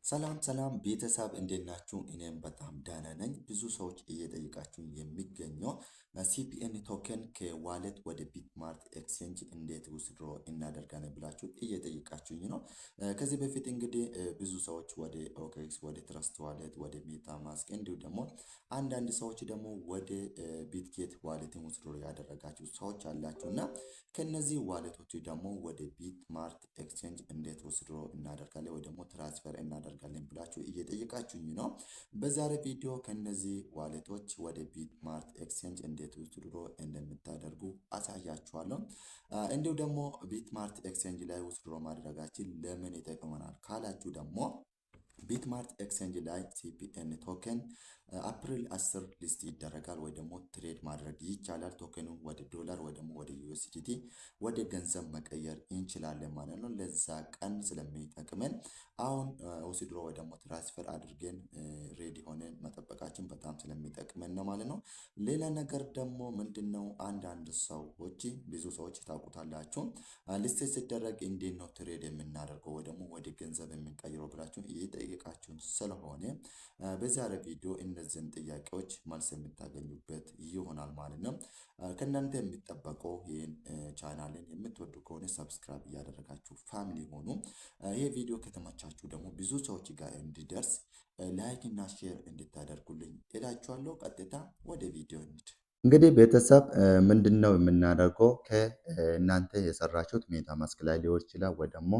ሰላም ቤተሰብ እንዴት ናችሁ? እኔም በጣም ደህና ነኝ። ብዙ ሰዎች እየጠየቃችሁኝ የሚገኘው ሲፒኤን ቶከን ከዋሌት ወደ ቢትማርት ኤክስቼንጅ እንዴት ውስድሮ እናደርጋለን ብላችሁ እየጠየቃችሁኝ ነው። ከዚህ በፊት እንግዲህ ብዙ ሰዎች ወደ ኦኬክስ፣ ወደ ትረስት ዋሌት፣ ወደ ሜታ ማስክ እንዲሁ ደግሞ አንዳንድ ሰዎች ደግሞ ወደ ቢትጌት ዋሌትን ውስድሮ ያደረጋችሁ ሰዎች አላችሁ እና ከነዚህ ዋሌቶች ደግሞ ወደ ቢትማርት ኤክስቼንጅ እንዴት ውስድሮ እናደርጋለን ወይ ደግሞ ትራንስፈር እናደርጋለን ብላችሁ እየጠየቃችሁኝ ነው። በዛሬ ቪዲዮ ከነዚህ ዋሌቶች ወደ ቢትማርት ኤክስቼንጅ እንዴት ውስድሮ እንደምታደርጉ አሳያችኋለሁ። እንዲሁ ደግሞ ቢትማርት ኤክስቼንጅ ላይ ውስድሮ ማድረጋችን ለምን ይጠቅመናል ካላችሁ ደግሞ ቢትማርት ኤክስቼንጅ ላይ ሲፒኤን ቶከን አፕሪል 10 ሊስት ይደረጋል ወይ ደግሞ ትሬድ ማድረግ ይቻላል። ቶከኑ ወደ ዶላር ወይ ደግሞ ወደ ዩኤስዲቲ ወደ ገንዘብ መቀየር እንችላለን ማለት ነው። ለዛ ቀን ስለሚጠቅመን አሁን ውስድሮ ወይ ደግሞ ትራንስፈር አድርገን ሬዲ ሆነን መጠበቃችን በጣም ስለሚጠቅመን ነው ማለት ነው። ሌላ ነገር ደግሞ ምንድነው? አንዳንድ ሰዎች ብዙ ሰዎች ታውቁታላችሁ ሊስት ሲደረግ እንዴት ነው ትሬድ የምናደርገው ወይ ደግሞ ወደ ገንዘብ የምንቀይረው ብላችሁ እየጠየቃችሁን ስለሆነ በዛሬ ቪዲዮ እነዚህን ጥያቄዎች መልስ የምታገኙበት ይሆናል ማለት ነው። ከእናንተ የሚጠበቀው ይህን ቻናልን የምትወዱ ከሆነ ሰብስክራይብ እያደረጋችሁ ፋሚሊ ሆኑ። ይሄ ቪዲዮ ከተመቻችሁ ደግሞ ብዙ ሰዎች ጋር እንዲደርስ ላይክ እና ሼር እንድታደርጉልኝ እላችኋለሁ። ቀጥታ ወደ ቪዲዮ እንሂድ። እንግዲህ ቤተሰብ ምንድነው የምናደርገው? ከእናንተ የሰራችሁት ሜታ ማስክ ላይ ሊሆን ይችላል ወይ ደግሞ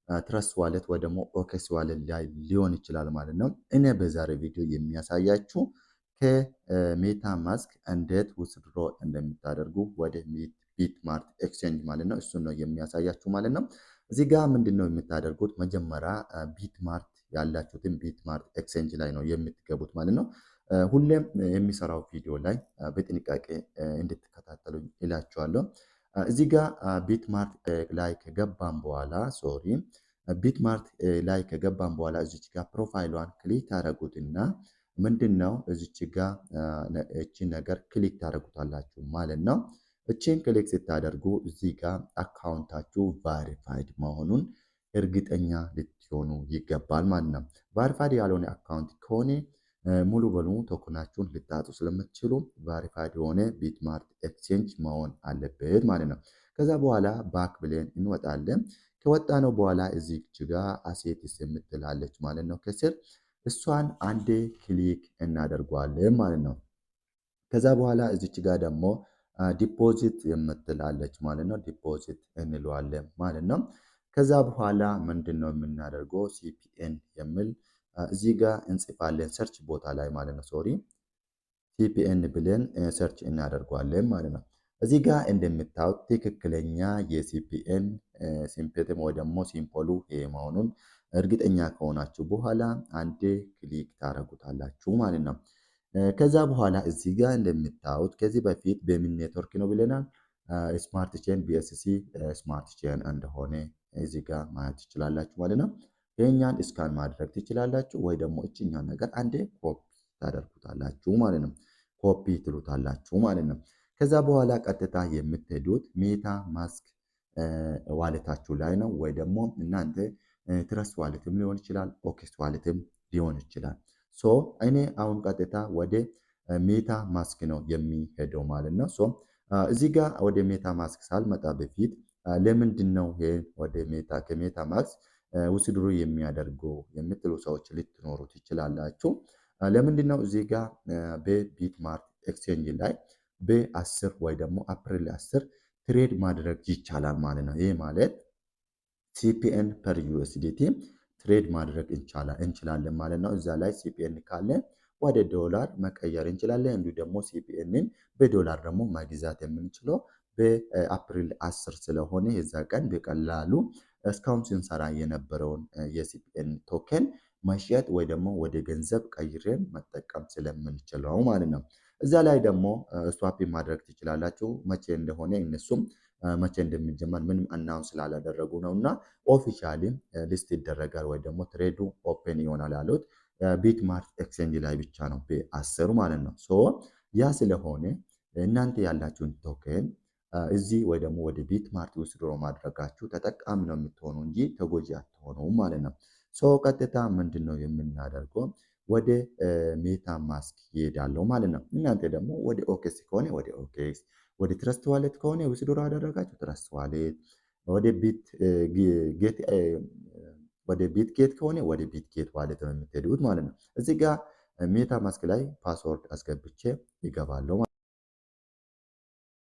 ትረስት ዋሌት ወይ ደግሞ ኦኬክስ ዋሌት ላይ ሊሆን ይችላል ማለት ነው። እኔ በዛሬ ቪዲዮ የሚያሳያችሁ ከሜታ ማስክ እንዴት ውስድሮ እንደምታደርጉ ወደ ቢትማርት ኤክስቼንጅ ማለት ነው። እሱን ነው የሚያሳያችሁ ማለት ነው። እዚህ ጋር ምንድነው የምታደርጉት? መጀመሪያ ቢትማርት ያላችሁትን ቢትማርት ኤክስቼንጅ ላይ ነው የምትገቡት ማለት ነው። ሁሌም የሚሰራው ቪዲዮ ላይ በጥንቃቄ እንድትከታተሉኝ እላችኋለሁ። እዚህ ጋር ቢትማርት ላይ ከገባን በኋላ ቢትማርት ላይ ከገባን በኋላ እዚች ጋር ፕሮፋይሏን ክሊክ ታደርጉትና ምንድነው እዚች ጋር እቺን ነገር ክሊክ ታደርጉታላችሁ ማለት ነው። እቺን ክሊክ ስታደርጉ እዚህ ጋር አካውንታችሁ ቫሪፋይድ መሆኑን እርግጠኛ ልትሆኑ ይገባል ማለት ነው። ቫሪፋይድ ያልሆነ አካውንት ከሆነ ሙሉ በሙሉ ቶከናችሁን ልታጡ ስለምትችሉ ቫሪፋይድ የሆነ ቢትማርት ኤክስቼንጅ መሆን አለበት ማለት ነው። ከዛ በኋላ ባክ ብለን እንወጣለን። ከወጣነው በኋላ እዚች ጋር አሴትስ የምትላለች ማለት ነው ከስር እሷን አንዴ ክሊክ እናደርገዋለን ማለት ነው። ከዛ በኋላ እዚች ጋር ደግሞ ዲፖዚት የምትላለች ማለት ነው። ዲፖዚት እንለዋለን ማለት ነው። ከዛ በኋላ ምንድነው የምናደርገው? ሲፒኤን የሚል እዚህ ጋር እንጽፋለን ሰርች ቦታ ላይ ማለት ነው። ሲፒኤን ብለን ሰርች እናደርገዋለን ማለት ነው። እዚህ ጋር እንደምታዩት ትክክለኛ የሲፒኤን ሲምፕተም ወይ ደግሞ ሲምፖሉ ይሄ መሆኑን እርግጠኛ ከሆናችሁ በኋላ አንዴ ክሊክ ታደርጉታላችሁ ማለት ነው። ከዛ በኋላ እዚህ ጋር እንደምታዩት ከዚህ በፊት በምን ኔትወርክ ነው ብለናል? ስማርት ቼን ቢኤስሲ ስማርት ቼን እንደሆነ እዚህ ጋር ማየት ትችላላችሁ ማለት ነው። ይሄኛን ስካን ማድረግ ትችላላችሁ ወይ ደግሞ እችኛው ነገር አንዴ ኮፒ ታደርጉታላችሁ ማለት ነው። ኮፒ ትሉታላችሁ ማለት ነው። ከዛ በኋላ ቀጥታ የምትሄዱት ሜታ ማስክ ዋሌታችሁ ላይ ነው ወይ ደግሞ እናንተ ትረስት ዋሌትም ሊሆን ይችላል፣ ኦኬክስ ዋሌትም ሊሆን ይችላል። እኔ አሁን ቀጥታ ወደ ሜታ ማስክ ነው የሚሄደው ማለት ነው። እዚህ ጋር ወደ ሜታ ማስክ ሳልመጣ በፊት ለምንድን ነው ይሄን ወደ ከሜታ ማስክ ውስድሮ የሚያደርገው የምትሉ ሰዎች ልትኖሩ ትችላላችሁ። ለምንድን ነው እዚህ ጋር በቢትማርት ኤክስቼንጅ ላይ በ10 ወይ ደግሞ አፕሪል 10 ትሬድ ማድረግ ይቻላል ማለት ነው። ይሄ ማለት ሲፒኤን ፐር ዩኤስዲቲ ትሬድ ማድረግ እንችላለን ማለት ነው። እዛ ላይ ሲፒኤን ካለ ወደ ዶላር መቀየር እንችላለን። እንዲሁ ደግሞ ሲፒኤንን በዶላር ደግሞ መግዛት የምንችለው በአፕሪል 10 ስለሆነ የዛ ቀን በቀላሉ እስካሁን ስንሰራ የነበረውን የሲፒኤን ቶከን መሸጥ ወይ ደግሞ ወደ ገንዘብ ቀይረን መጠቀም ስለምንችለው ማለት ነው። እዛ ላይ ደግሞ ስዋፕ ማድረግ ትችላላችሁ። መቼ እንደሆነ እነሱም መቼ እንደሚጀመር ምንም አናውንስ ስላላደረጉ ነው እና ኦፊሻሊ ሊስት ይደረጋል ወይ ደግሞ ትሬዱ ኦፕን ይሆናል ያሉት ቢትማርት ኤክስቼንጅ ላይ ብቻ ነው በ10 ማለት ነው። ያ ስለሆነ እናንተ ያላችሁን ቶከን እዚህ ወይ ደግሞ ወደ ቢትማርት ውስጥ ድሮ ማድረጋችሁ ተጠቃሚ ነው የምትሆኑ እንጂ ተጎጂ አትሆኑም ማለት ነው። ቀጥታ ምንድን ነው የምናደርገው? ወደ ሜታ ማስክ ይሄዳለሁ ማለት ነው። እናንተ ደግሞ ወደ ኦኬክስ ከሆነ ወደ ኦኬክስ፣ ወደ ትረስት ዋሌት ከሆነ ዊዝድሮ አደረጋችሁ ትረስት ዋሌት፣ ወደ ቢት ጌት ወደ ቢት ጌት ከሆነ ወደ ቢት ጌት ዋሌት ነው የምትሄዱት ማለት ነው። እዚህ ጋር ሜታ ማስክ ላይ ፓስወርድ አስገብቼ ይገባለሁ።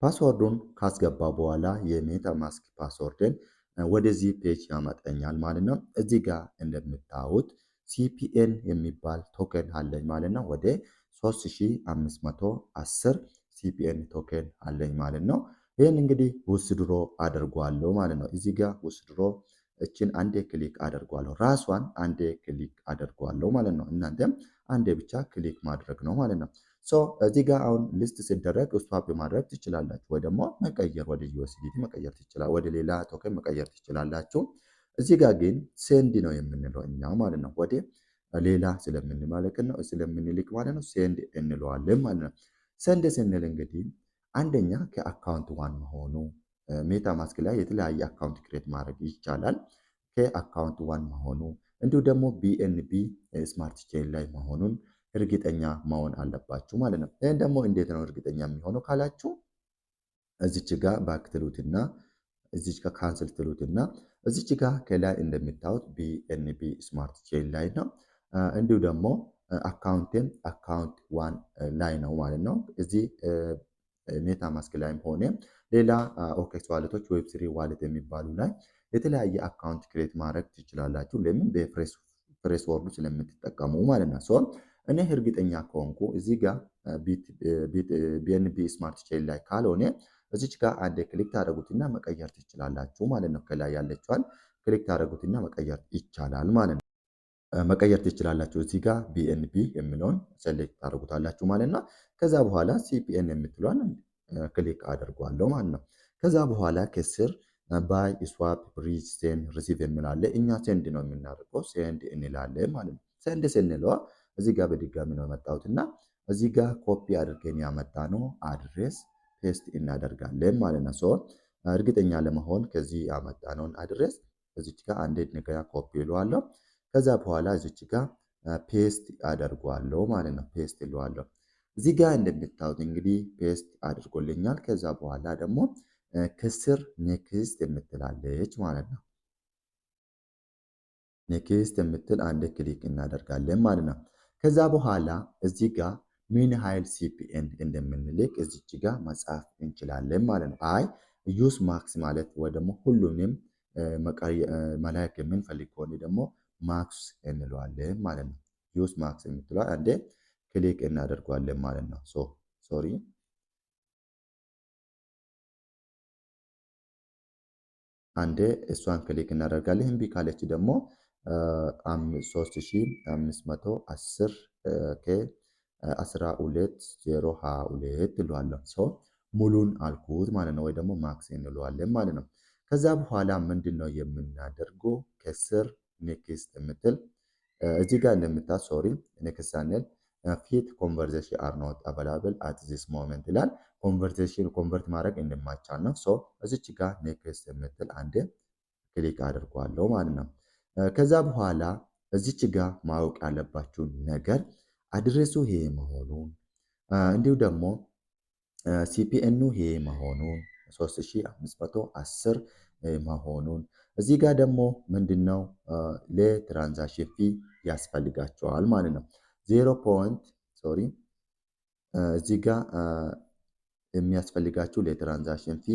ፓስወርዱን ካስገባ በኋላ የሜታ ማስክ ፓስወርድን ወደዚህ ፔጅ ያመጣኛል ማለት ነው። እዚህ ጋር እንደምታዩት ሲፒኤን የሚባል ቶከን አለኝ ማለት ነው። ወደ 3510 ሲፒኤን ቶከን አለኝ ማለት ነው። ይህን እንግዲህ ውስድሮ አድርጓለሁ ማለት ነው። እዚህ ጋር ውስድሮ እችን አንዴ ክሊክ አደርጓለሁ። ራሷን አንዴ ክሊክ አደርጓለሁ ማለት ነው። እናንተም አንዴ ብቻ ክሊክ ማድረግ ነው ማለት ነው። እዚህ ጋር አሁን ሊስት ሲደረግ ስዋፕ ማድረግ ትችላላችሁ፣ ወይ ደግሞ መቀየር ወደ ዩኤስዲቲ መቀየር ትችላላችሁ፣ ወደ ሌላ ቶከን መቀየር ትችላላችሁ። እዚህ ጋር ግን ሴንድ ነው የምንለው እኛ ማለት ነው። ወደ ሌላ ስለምንልክ ማለት ነው ሴንድ እንለዋለን ማለት ነው። ሴንድ ስንል እንግዲህ አንደኛ ከአካውንት ዋን መሆኑ ሜታ ማስክ ላይ የተለያየ አካውንት ክሬት ማድረግ ይቻላል። ከአካውንት ዋን መሆኑ እንዲሁ ደግሞ ቢኤንቢ ስማርት ቼን ላይ መሆኑን እርግጠኛ መሆን አለባችሁ ማለት ነው። ይህን ደግሞ እንዴት ነው እርግጠኛ የሚሆነው ካላችሁ እዚች ጋር ባክ ትሉትና እዚች ጋር ካንስል ትሉትና እዚች ጋር ከላይ እንደምታዩት ቢኤንቢ ስማርት ቼን ላይ ነው። እንዲሁ ደግሞ አካውንቴም አካውንት ዋን ላይ ነው ማለት ነው። እዚህ ሜታ ማስክ ላይም ሆነ ሌላ ኦኬክስ ዋሌቶች ዌብ ስሪ ዋሌት የሚባሉ ላይ የተለያየ አካውንት ክሬት ማድረግ ትችላላችሁ። ለምን በፕሬስ ወርዱ ስለምትጠቀሙ ማለት ነው። እኔ እርግጠኛ ከሆንኩ እዚህ ጋር ቢኤንቢ ስማርት ቼን ላይ ካልሆነ እዚች ጋር አንድ ክሊክ ታደረጉትና መቀየር ትችላላችሁ ማለት ነው። ከላይ ያለችዋን ክሊክ ታደረጉትና መቀየር ይቻላል ማለት ነው። መቀየር ትችላላችሁ። እዚህ ጋር ቢኤንቢ የሚለውን ሴሌክት ታደርጉታላችሁ ማለት ነው። ከዛ በኋላ ሲፒኤን የምትለዋን ክሊክ አደርጓለሁ ማለት ነው። ከዛ በኋላ ከስር ባይ ስዋፕ ብሪጅ ሴንድ ሪሲቭ የሚላለ እኛ ሴንድ ነው የምናደርገው፣ ሴንድ እንላለን ማለት ነው። ሴንድ ስንለዋ እዚህ ጋር በድጋሚ ነው የመጣሁት እና እዚህ ጋር ኮፒ አድርገን ያመጣ ነው አድሬስ ፔስት እናደርጋለን ማለት ነው። እርግጠኛ ለመሆን ከዚህ ያመጣነውን አድሬስ እዚች ጋር አንዴ ነገር ኮፒ ይለዋለሁ። ከዛ በኋላ እዚች ጋር ፔስት አደርጓለሁ ማለት ነው። ፔስት ይለዋለሁ። እዚህ ጋር እንደምታዩት እንግዲህ ፔስት አድርጎልኛል። ከዛ በኋላ ደግሞ ከስር ኔክስት የምትላለች ማለት ነው። ኔክስት የምትል አንድ ክሊክ እናደርጋለን ማለት ነው። ከዛ በኋላ እዚህ ጋር ምን ያህል ሲፒኤን እንደምንልክ እዚች ጋር መጻፍ እንችላለን ማለት ነው። አይ ዩስ ማክስ ማለት ወይ ደግሞ ሁሉንም መላክ የምንፈልግ ከሆነ ደግሞ ማክስ እንለዋለን ማለት ነው። ዩስ ማክስ የምትለው አንዴ ክሊክ እናደርገዋለን ማለት ነው። ሶሪ አንዴ እሷን ክሊክ እናደርጋለን። እምቢ ካለች ደግሞ 3510 ከ12022 እለዋለሁ። ሙሉን አልኩት ማለት ነው፣ ወይ ደግሞ ማክስ እንለዋለን ማለት ነው። ከዛ በኋላ ምንድን ነው የምናደርገው? ከስር ኔክስት የምትል እዚህ ጋር እንደምታዩት ሶሪ ኔክስት ሳንል ፊት ኮንቨርሴሽን አር ኖት አቬላብል አት ዚስ ሞመንት ይላል። ኮንቨርሴሽን ኮንቨርት ማድረግ እንደማይቻል ነው። እዚች ጋር ኔክስት የምትል አንድ ክሊክ አድርጓለሁ ማለት ነው። ከዛ በኋላ እዚች ጋር ማወቅ ያለባችሁን ነገር አድሬሱ ይሄ መሆኑን እንዲሁ ደግሞ ሲፒኤኑ ይሄ መሆኑን 3510 መሆኑን እዚህ ጋር ደግሞ ምንድነው ለትራንዛክሽን ፊ ያስፈልጋቸዋል ማለት ነው። 0 ሶሪ እዚህ ጋር የሚያስፈልጋችሁ ለትራንዛክሽን ፊ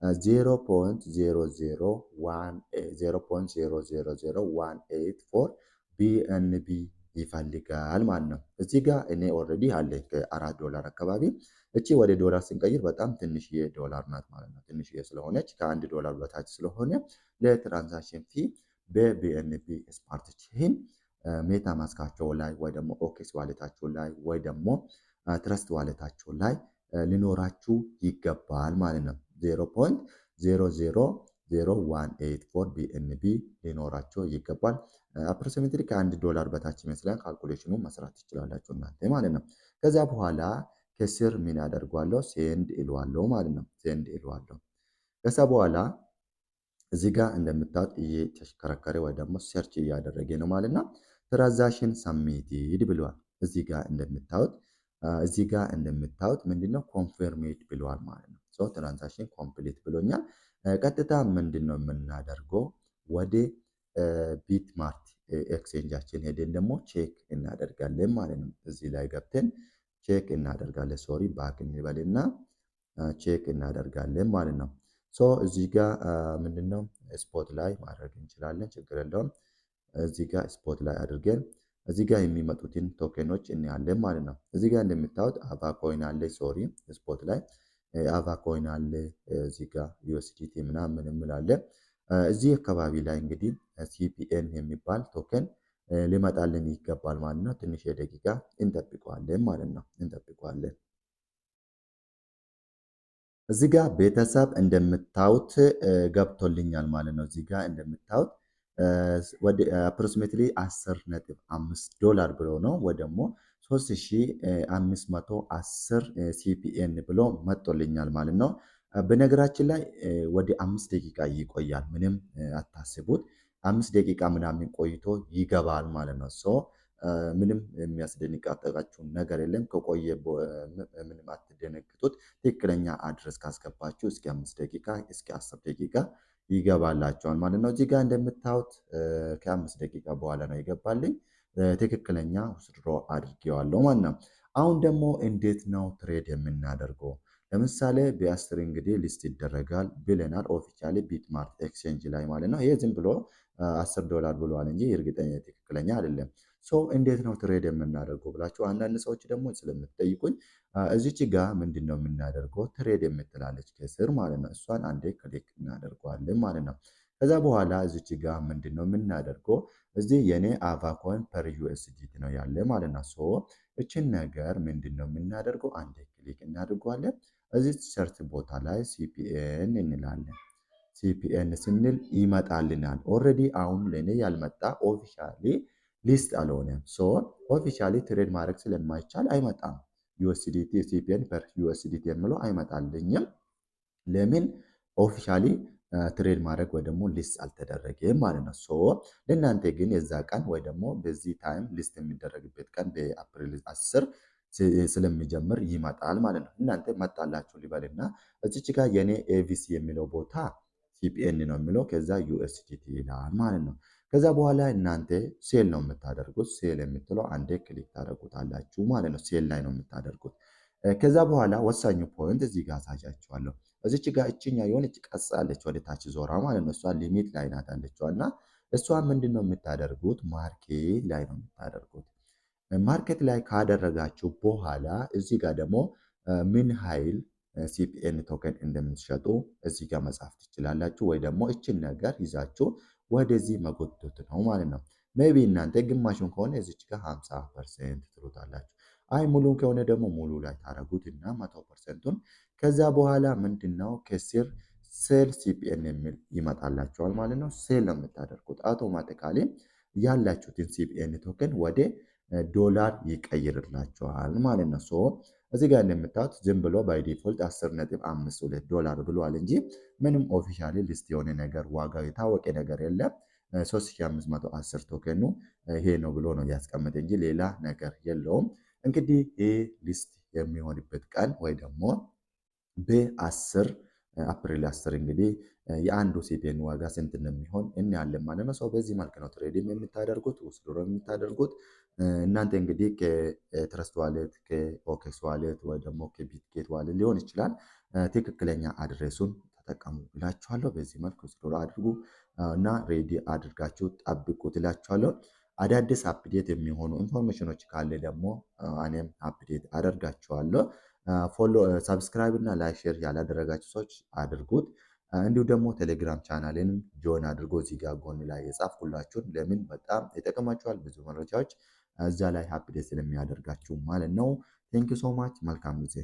0.00184 ቢኤንቢ ይፈልጋል ማለት ነው። እዚህ ጋር እኔ ኦልሬዲ አለ ከ4 ዶላር አካባቢ እቺ ወደ ዶላር ስንቀይር በጣም ትንሽዬ ዶላር ናት ማለት ነው። ትንሽዬ ስለሆነች ከ1 ዶላር በታች ስለሆነ ለትራንዛክሽን ፊ በቢኤንቢ ስማርት ቼን ሜታ ማስካቸው ላይ ወይ ደግሞ ኦኬክስ ዋሌታቸው ላይ ወይ ደግሞ ትረስት ዋሌታቸው ላይ ሊኖራችሁ ይገባል ማለት ነው። 0.0000184 ቢኤንቢ ሊኖራቸው ይገባል። አፕሮክሲሜትሊ ከ1 ዶላር በታች ይመስላል። ካልኩሌሽኑ መስራት ትችላላችሁ እናንተ ማለት ነው። ከዛ በኋላ ከስር ምን ያደርጓለሁ? ሴንድ ይለዋለሁ ማለት ነው። ሴንድ ይለዋለሁ። ከዛ በኋላ እዚህ ጋር እንደምታዩት እየተሽከረከረ ወይ ደግሞ ሰርች እያደረገ ነው ማለት ነው። ትራንዛክሽን ሰሚትድ ብለዋል። እዚህ ጋር እንደምታዩት ምንድነው ኮንፈርሜድ ብለዋል ማለት ነው። ሶ ትራንዛክሽን ኮምፕሊት ብሎኛል። ቀጥታ ምንድነው የምናደርገው ወደ ቢትማርት ኤክስቼንጃችን ሄደን ደግሞ ቼክ እናደርጋለን ማለት ነው። እዚህ ላይ ገብተን ቼክ እናደርጋለን። ሶሪ ባክ እንበልና ቼክ እናደርጋለን ማለት ነው። ሶ እዚህ ጋር ምንድነው ስፖት ላይ ማድረግ እንችላለን፣ ችግር የለውም። እዚህ ጋር ስፖት ላይ አድርገን እዚህ ጋር የሚመጡትን ቶኬኖች እናያለን ማለት ነው። እዚህ ጋር እንደምታዩት አቫ ኮይን አለ፣ ሶሪ ስፖት ላይ አቫ ኮይን አለ፣ እዚህ ጋር ዩኤስዲቲ ምናምን እንላለን። እዚህ አካባቢ ላይ እንግዲህ ሲፒኤን የሚባል ቶከን ሊመጣልን ይገባል ማለት ነው። ትንሽ የደቂቃ እንጠብቀዋለን ማለት ነው። እንጠብቀዋለን። እዚህ ጋር ቤተሰብ እንደምታዩት ገብቶልኛል ማለት ነው። እዚህ ጋር እንደምታዩት ወደ አፕሮክሲሜትሊ 10.5 ዶላር ብሎ ነው ወይ ደግሞ 3510 ሲፒኤን ብሎ መጥቶልኛል ማለት ነው። በነገራችን ላይ ወደ 5 ደቂቃ ይቆያል። ምንም አታስቡት። 5 ደቂቃ ምናምን ቆይቶ ይገባል ማለት ነው። ምንም የሚያስደንቃችሁ ነገር የለም። ከቆየ ምንም አትደነግጡት። ትክክለኛ አድረስ ካስገባችሁ እስከ 5 ደቂቃ እስከ 10 ደቂቃ ይገባላቸዋል ማለት ነው። እዚህ ጋር እንደምታዩት ከ5 ደቂቃ በኋላ ነው ይገባልኝ። ትክክለኛ ውስድሮ አድርጌዋለሁ ማለት ነው። አሁን ደግሞ እንዴት ነው ትሬድ የምናደርገው? ለምሳሌ ቢአስትር እንግዲህ ሊስት ይደረጋል ብለናል ኦፊሻሊ ቢትማርት ኤክስቼንጅ ላይ ማለት ነው። ይሄ ዝም ብሎ 10 ዶላር ብሏል እንጂ እርግጠኛ ትክክለኛ አይደለም። እንዴት ነው ትሬድ የምናደርገው ብላችሁ አንዳንድ ሰዎች ደግሞ ስለምትጠይቁኝ እዚች ጋ ምንድን ነው የምናደርገው? ትሬድ የምትላለች ከስር ማለት ነው። እሷን አንዴ ክሊክ እናደርገዋለን ማለት ነው። ከዛ በኋላ እዚች ጋ ምንድን ነው የምናደርገው? እዚህ የኔ አቫ ኮይን ፐር ዩኤስዲቲ ነው ያለ ማለት ነው። እችን ነገር ምንድን ነው የምናደርገው? አንዴ ክሊክ እናደርገዋለን። እዚህ ሰርች ቦታ ላይ ሲፒኤን እንላለን። ሲፒኤን ስንል ይመጣልናል። ኦልሬዲ አሁን ለእኔ ያልመጣ ኦፊሻሊ ሊስት አልሆነም። ኦፊሻሊ ትሬድ ማድረግ ስለማይቻል አይመጣም። ዩኤስዲቲ ሲፒኤን ፐር ዩኤስዲቲ የምለው አይመጣልኝም። ለምን? ኦፊሻሊ ትሬድ ማድረግ ወይ ደግሞ ሊስት አልተደረገም ማለት ነው። ለእናንተ ግን የዛ ቀን ወይ ደግሞ በዚህ ታይም ሊስት የሚደረግበት ቀን በአፕሪል 10 ስለሚጀምር ይመጣል ማለት ነው። እናንተ መጣላችሁ ሊበልና እዚች ጋር የኔ ኤቪሲ የሚለው ቦታ ሲፒኤን ነው የሚለው ከዛ ዩኤስዲቲ ይላል ማለት ነው። ከዛ በኋላ እናንተ ሴል ነው የምታደርጉት። ሴል የምትለው አንዴ ክሊክ ታደርጉታላችሁ ማለት ነው። ሴል ላይ ነው የምታደርጉት። ከዛ በኋላ ወሳኙ ፖይንት እዚህ ጋር አሳያችኋለሁ። እዚች ጋር እችኛ የሆነች ቀጽ አለች ወደ ታች ዞራ ማለት ነው። እሷ ሊሚት ላይ ናት አለችዋ እና እሷ ምንድን ነው የምታደርጉት? ማርኬት ላይ ነው የምታደርጉት። ማርኬት ላይ ካደረጋችሁ በኋላ እዚህ ጋር ደግሞ ምን ኃይል ሲፒኤን ቶከን እንደምትሸጡ እዚህ ጋር መጻፍ ትችላላችሁ። ወይ ደግሞ እችን ነገር ይዛችሁ ወደዚህ መጎተት ነው ማለት ነው። ሜቢ እናንተ ግማሹን ከሆነ እዚች ጋር 50% ትሉታላችሁ። አይ ሙሉ ከሆነ ደግሞ ሙሉ ላይ ታረጉትና 100%ቱን ከዛ በኋላ ምንድነው ከስር ሴል ሲፒኤን የሚል ይመጣላችኋል ማለት ነው። ሴል ነው የምታደርጉት። አውቶማቲካሊ ያላችሁትን ሲፒኤን ቶከን ወደ ዶላር ይቀይርላችኋል ማለት ነው። እዚህ ጋር እንደምታዩት ዝም ብሎ ባይ ዲፎልት 10.52 ዶላር ብሏል እንጂ ምንም ኦፊሻሊ ሊስት የሆነ ነገር ዋጋው የታወቀ ነገር የለም። 3510 ቶከኑ ይሄ ነው ብሎ ነው ያስቀመጠ እንጂ ሌላ ነገር የለውም። እንግዲህ ይሄ ሊስት የሚሆንበት ቀን ወይ ደግሞ በ10 አፕሪል 10 እንግዲህ የአንዱ ሲፒኤን ዋጋ ስንት እንደሚሆን እናያለን ማለት ነው። በዚህ መልክ ነው ትሬዲንግ የምታደርጉት ውስድሮ የምታደርጉት። እናንተ እንግዲህ ከትረስት ዋሌት ከኦኬክስ ዋሌት ወይ ደግሞ ከቢትጌት ዋሌት ሊሆን ይችላል። ትክክለኛ አድሬሱን ተጠቀሙ እላችኋለሁ። በዚህ መልክ ውስድሮ አድርጉ እና ሬዲ አድርጋችሁ ጠብቁት እላችኋለሁ። አዳዲስ አፕዴት የሚሆኑ ኢንፎርሜሽኖች ካለ ደግሞ እኔም አፕዴት አደርጋችኋለሁ። ፎሎ ሰብስክራይብ እና ላይክ ሼር ያላደረጋችሁ ሰዎች አድርጉት። እንዲሁ ደግሞ ቴሌግራም ቻናሌንም ጆን አድርጎ እዚህ ጋር ጎን ላይ የጻፍኩላችሁን ለምን በጣም ይጠቅማችኋል። ብዙ መረጃዎች እዛ ላይ አፕዴት ስለሚያደርጋችሁ ማለት ነው። ቴንክ ሶ ማች። መልካም ጊዜ